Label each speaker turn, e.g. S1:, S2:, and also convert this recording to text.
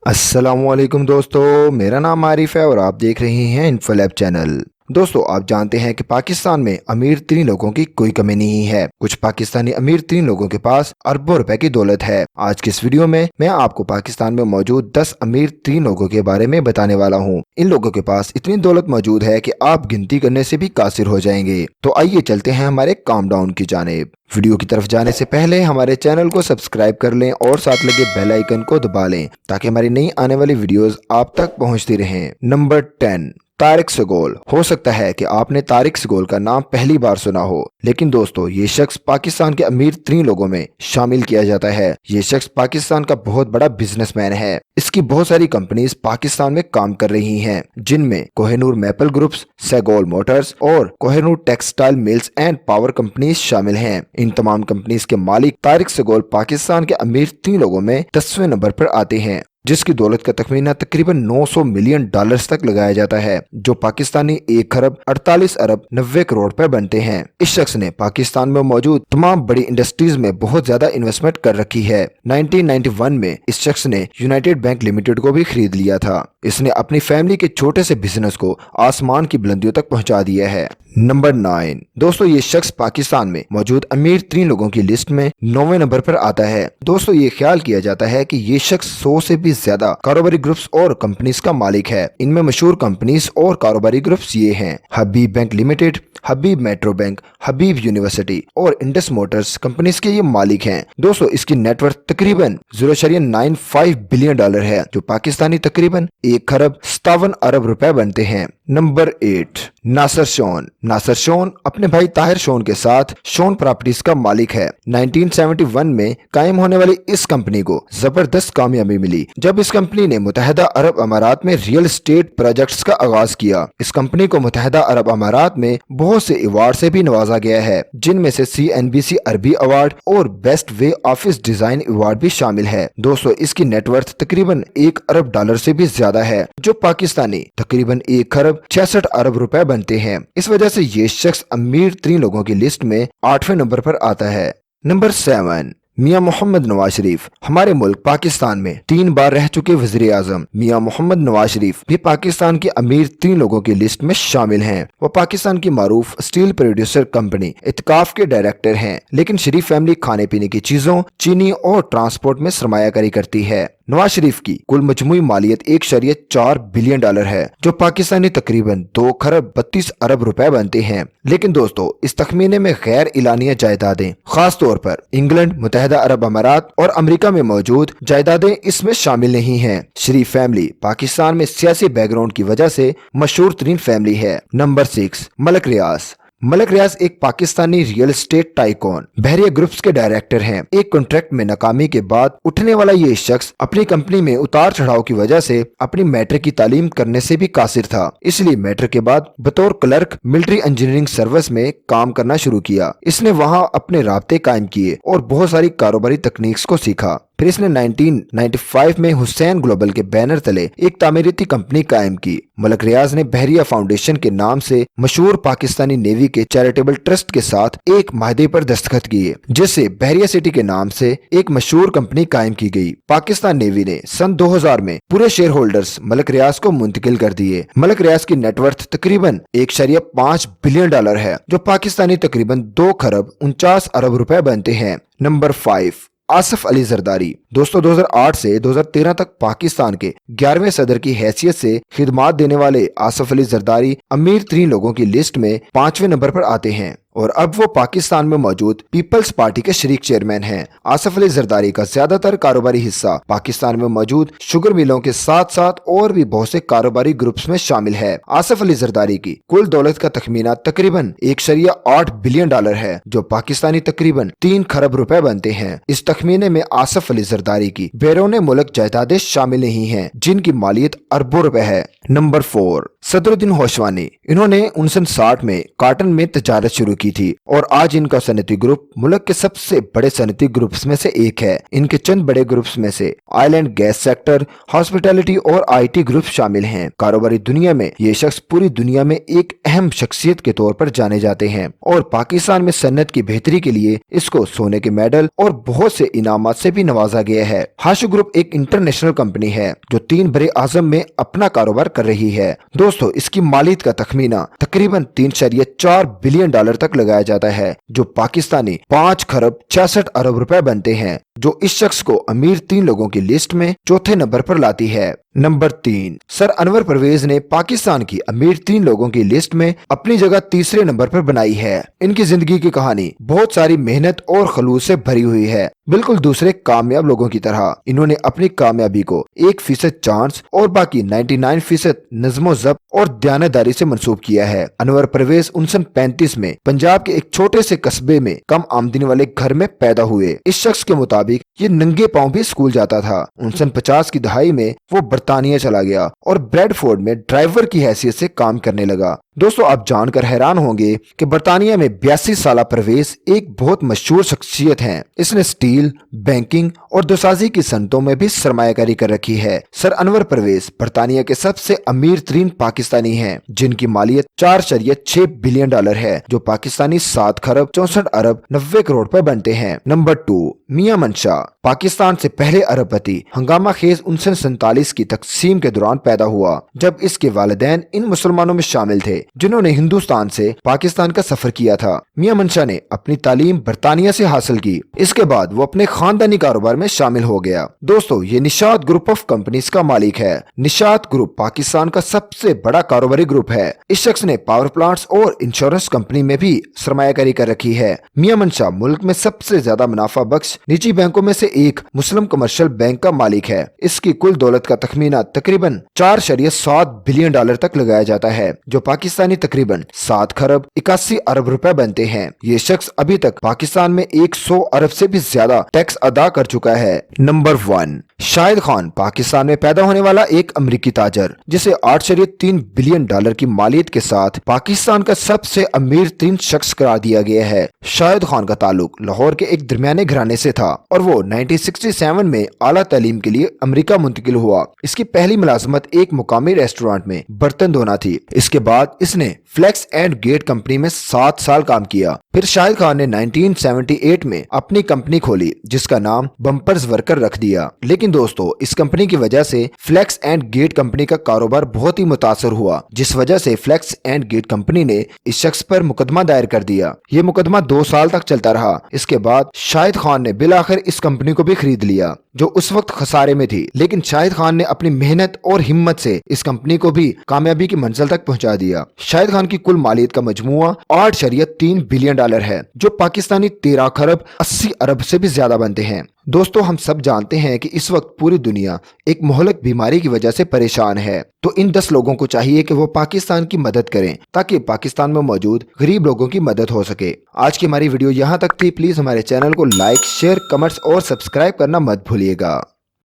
S1: अस्सलाम वालेकुम दोस्तों, मेरा नाम आरिफ है और आप देख रहे हैं इन्फोलैब चैनल। दोस्तों, आप जानते हैं कि पाकिस्तान में अमीर 3 लोगों की कोई कमी नहीं है। कुछ पाकिस्तानी अमीर 3 लोगों के पास अरबों रुपए की दौलत है। आज की इस वीडियो में मैं आपको पाकिस्तान में मौजूद 10 अमीर 3 लोगों के बारे में बताने वाला हूँ। इन लोगों के पास इतनी दौलत मौजूद है कि आप गिनती करने से भी कासिर हो जाएंगे। तो आइए चलते हैं हमारे काम डाउन की जानिब। वीडियो की तरफ जाने से पहले हमारे चैनल को सब्सक्राइब कर लें और साथ लगे बेल आइकन को दबा लें ताकि हमारी नई आने वाली वीडियोस आप तक पहुंचती रहें। नंबर 10, तारिक सेगोल। हो सकता है कि आपने तारिक सेगोल का नाम पहली बार सुना हो, लेकिन दोस्तों ये शख्स पाकिस्तान के अमीर 3 लोगों में शामिल किया जाता है। ये शख्स पाकिस्तान का बहुत बड़ा बिजनेसमैन है। इसकी बहुत सारी कंपनीज पाकिस्तान में काम कर रही हैं, जिनमें कोहिनूर मैपल ग्रुप्स, सेगोल मोटर्स और Kohinoor textile mills and power companies शामिल हैं। इन तमाम कंपनीज के मालिक तारिक सेगोल पाकिस्तान के अमीर 3 लोगों में 10वें नंबर पर आते हैं, जिसकी दौलत का तखमीना तकरीबन 900 मिलियन डॉलर्स तक लगाया जाता है, जो पाकिस्तानी 1 खरब 48 अरब 90 करोड़ पर बनते हैं। इस शख्स ने पाकिस्तान में मौजूद तमाम बड़ी इंडस्ट्रीज में बहुत ज्यादा इन्वेस्टमेंट कर रखी है। 1991 में इस शख्स ने यूनाइटेड बैंक लिमिटेड को भी खरीद लिया था। इसने अपनी फैमिली के छोटे से बिजनेस को आसमान की बुलंदियों तक पहुंचा दिया है। नंबर 9, दोस्तों ये शख्स पाकिस्तान में मौजूद अमीर 3 लोगों की लिस्ट में 9वें नंबर पर आता है। दोस्तों ये ख्याल किया जाता है कि ये शख्स 100 से भी ज्यादा कारोबारी ग्रुप्स और कंपनीज का मालिक है। इनमें मशहूर कंपनीज और कारोबारी ग्रुप्स ये हैं: हबीब बैंक लिमिटेड, हबीब मेट्रो बैंक, हबीब यूनिवर्सिटी और इंडस मोटर्स कंपनीज के ये मालिक हैं। दोस्तों इसकी नेटवर्थ तकरीबन 0.95 बिलियन डॉलर है, जो पाकिस्तानी तकरीबन 1 खरब 57 अरब रुपए बनते हैं। नंबर 8, नासिर शोन। नासिर शोन अपने भाई ताहिर शोन के साथ शोन प्रॉपर्टीज का मालिक है। 1971 में कायम होने वाली इस कंपनी को जबरदस्त कामयाबी मिली जब इस कंपनी ने मुत्तहिदा अरब अमारात में रियल एस्टेट प्रोजेक्ट्स का आगाज किया। इस कंपनी को मुत्तहिदा अरब अमारात में बहुत से अवार्ड से भी नवाजा गया है, जिनमें से CNBC अरबी अवार्ड और best way office design award भी शामिल है। दोस्तों इसकी नेटवर्थ तकरीबन 1 अरब डॉलर से भी ज्यादा है, जो पाकिस्तानी तकरीबन 1 खरब 66 अरब रुपए बनते हैं। इस वजह से ये शख्स अमीर 3 लोगों की लिस्ट में 8वें नंबर पर आता है। नंबर 7, मियां मोहम्मद नवाज शरीफ। हमारे मुल्क पाकिस्तान में 3 बार रह चुके वज़ीर आज़म मियां मोहम्मद नवाज शरीफ भी पाकिस्तान के अमीर 3 लोगों की लिस्ट में शामिल हैं। वो पाकिस्तान की मारूफ स्टील प्रोड्यूसर कंपनी इत्काफ के डायरेक्टर हैं, लेकिन शरीफ फैमिली खाने पीने की चीजों, चीनी और ट्रांसपोर्ट में सरमायाकारी करती है। नवाज शरीफ की कुल मजमूई मालियत 1.4 बिलियन डॉलर है, जो पाकिस्तानी तकरीबन 2 खरब 32 अरब रुपए बनते हैं। लेकिन दोस्तों इस तखमीने में गैर इलानिया जायदादें, खास तौर पर इंग्लैंड, मुत्तहिदा अरब अमारात और अमेरिका में मौजूद जायदादें इसमें शामिल नहीं हैं। शरीफ फैमिली पाकिस्तान में सियासी बैकग्राउंड की वजह से मशहूर तरीन फैमिली है। नंबर 6, मलक रियाज। मलक रियाज एक पाकिस्तानी रियल एस्टेट टाइकॉन बहरिया ग्रुप्स के डायरेक्टर हैं। एक कॉन्ट्रैक्ट में नाकामी के बाद उठने वाला ये शख्स अपनी कंपनी में उतार चढ़ाव की वजह से अपनी मैट्रिक की तालीम करने से भी कासिर था, इसलिए मैट्रिक के बाद बतौर क्लर्क मिलिट्री इंजीनियरिंग सर्विस में काम करना शुरू किया। इसने वहां अपने राब्ते कायम किए और बहुत सारी कारोबारी तकनीक्स को सीखा। फिर इसने 1995 में हुसैन ग्लोबल के बैनर तले एक तामीराती कंपनी कायम की। मलक रियाज ने बहरिया फाउंडेशन के नाम से मशहूर पाकिस्तानी नेवी के चैरिटेबल ट्रस्ट के साथ एक माहदे पर दस्तखत किए, जिससे बहरिया सिटी के नाम से एक मशहूर कंपनी कायम की गई। पाकिस्तान नेवी ने सन 2000 में पूरे शेयर होल्डर्स मलक रियाज को मुंतकिल कर दिए। मलक रियाज की नेटवर्थ तकरीबन 1.5 बिलियन डॉलर है, जो पाकिस्तानी तकरीबन 2 खरब 49 अरब रुपए बनते हैं। नंबर 5, आसिफ अली जरदारी। दोस्तों 2008 से 2013 तक पाकिस्तान के 11वें सदर की हैसियत से खिदमात देने वाले आसिफ अली जरदारी अमीर 3 लोगों की लिस्ट में 5वें नंबर पर आते हैं और अब वो पाकिस्तान में मौजूद पीपल्स पार्टी के शरीक चेयरमैन हैं। आसिफ अली जरदारी का ज्यादातर कारोबारी हिस्सा पाकिस्तान में मौजूद शुगर मिलों के साथ साथ और भी बहुत से कारोबारी ग्रुप्स में शामिल है। आसिफ अली जरदारी की कुल दौलत का तखमीना तकरीबन 1.8 बिलियन डॉलर है, जो पाकिस्तानी तकरीबन 3 खरब रुपए बनते हैं। इस तखमीने में आसिफ अली जरदारी की बैरून मुल्क जायदादें शामिल नहीं है, जिनकी मालियत अरबों रुपए है। नंबर 4, सदरुद्दीन होशवानी। इन्होंने 1960 में कॉटन में तजारत शुरू की थी और आज इनका सनती ग्रुप मुल्क के सबसे बड़े सनती ग्रुप्स में से एक है। इनके चंद बड़े ग्रुप्स में से oil and gas sector, hospitality और IT ग्रुप शामिल हैं। कारोबारी दुनिया में ये शख्स पूरी दुनिया में एक अहम शख्सियत के तौर पर जाने जाते हैं और पाकिस्तान में सन्नत की बेहतरी के लिए इसको सोने के मेडल और बहुत से इनामात से भी नवाजा गया है। हाशु ग्रुप एक इंटरनेशनल कंपनी है जो 3 बड़े आजम में अपना कारोबार कर रही है। दोस्तों, इसकी मालियत का तखमीना तकरीबन 3.4 बिलियन डॉलर तक लगाया जाता है, जो पाकिस्तानी 5 खरब 66 अरब रुपए बनते हैं, जो इस शख्स को अमीर 3 लोगों की लिस्ट में चौथे नंबर पर लाती है। नंबर 3, सर अनवर परवेज ने पाकिस्तान की अमीर 3 लोगों की लिस्ट में अपनी जगह तीसरे नंबर पर बनाई है। इनकी जिंदगी की कहानी बहुत सारी मेहनत और खलूस से भरी हुई है। बिल्कुल दूसरे कामयाब लोगों की तरह इन्होंने अपनी कामयाबी को 1% चांस और बाकी 99% नज़्मो ज़ब्त और दयानतदारी से मंसूब किया है। अनवर परवेज 1935 में पंजाब के एक छोटे से कस्बे में कम आमदनी वाले घर में पैदा हुए। इस शख्स के मुताबिक ये नंगे पांव भी स्कूल जाता था। 1950 की दहाई में वो बरतानिया चला गया और ब्रेडफोर्ड में ड्राइवर की हैसियत से काम करने लगा। दोस्तों, आप जानकर हैरान होंगे कि बरतानिया में 82 साल परवेज एक बहुत मशहूर शख्सियत हैं। इसने स्टील, बैंकिंग और दोसाजी की सनतों में भी सरमायाकारी कर रखी है। सर अनवर परवेज बरतानिया के सबसे अमीर तरीन पाकिस्तानी हैं, जिनकी मालियत 4.6 बिलियन डॉलर है, जो पाकिस्तानी 7 खरब 64 अरब 90 करोड़ पर बनते हैं। नंबर 2, मियां मंशा। पाकिस्तान से पहले अरबपति हंगामा खेज 1947 की तकसीम के दौरान पैदा हुआ, जब इसके वालिदैन इन मुसलमानों में शामिल थे जिन्होंने हिंदुस्तान से पाकिस्तान का सफर किया था। मियां मंशा ने अपनी तालीम बरतानिया से हासिल की। इसके बाद वो अपने खानदानी कारोबार में शामिल हो गया। दोस्तों, ये निशात ग्रुप ऑफ कंपनीज का मालिक है। निशात ग्रुप पाकिस्तान का सबसे बड़ा कारोबारी ग्रुप है। इस शख्स ने पावर प्लांट्स और इंश्योरेंस कंपनी में भी सरमायाकारी कर रखी है। मियां मंशा मुल्क में सबसे ज्यादा मुनाफा बख्श निजी बैंकों में से एक मुस्लिम कमर्शियल बैंक का मालिक है। इसकी कुल दौलत का तखमीना तकरीबन 4.7 बिलियन डॉलर तक लगाया जाता है, जो पाकिस्तानी तकरीबन 7 खरब 81 अरब रुपए बनते हैं। ये शख्स अभी तक पाकिस्तान में 100 अरब से भी ज्यादा टैक्स अदा कर चुका है। नंबर 1, शाहिद खान। पाकिस्तान में पैदा होने वाला एक अमेरिकी ताजर, जिसे 8.3 बिलियन डॉलर की मालियत के साथ पाकिस्तान का सबसे अमीर 3 शख्स करार दिया गया है। शाहिद खान का ताल्लुक लाहौर के एक दरमियाने घराने से था और वो 1967 में आला तालीम के लिए अमेरिका मुंतकिल हुआ। इसकी पहली मुलाजमत एक मुकामी रेस्टोरेंट में बर्तन धोना थी। इसके बाद इसने फ्लेक्स एंड गेट कंपनी में 7 साल काम किया। फिर शाहिद खान ने 1978 में अपनी कंपनी खोली, जिसका नाम बम्पर्स वर्कर रख दिया। लेकिन दोस्तों, इस कंपनी की वजह से फ्लेक्स एंड गेट कंपनी का कारोबार बहुत ही मुतासर हुआ, जिस वजह से फ्लेक्स एंड गेट कंपनी ने इस शख्स पर मुकदमा दायर कर दिया। ये मुकदमा 2 साल तक चलता रहा। इसके बाद शाहिद खान ने बिलाखिर इस कंपनी को भी खरीद लिया, जो उस वक्त खसारे में थी। लेकिन शाहिद खान ने अपनी मेहनत और हिम्मत से इस कंपनी को भी कामयाबी की मंजिल तक पहुंचा दिया। शाहिद खान की कुल मालियत का मजमुआ 8.3 बिलियन डॉलर है, जो पाकिस्तानी 13 खरब 80 अरब से भी ज्यादा बनते हैं। दोस्तों, हम सब जानते हैं कि इस वक्त पूरी दुनिया एक मोहलक बीमारी की वजह से परेशान है, तो इन 10 लोगों को चाहिए कि वो पाकिस्तान की मदद करें, ताकि पाकिस्तान में मौजूद गरीब लोगों की मदद हो सके। आज की हमारी वीडियो यहाँ तक थी। प्लीज हमारे चैनल को लाइक, शेयर, कमेंट्स और सब्सक्राइब करना मत भूलिएगा।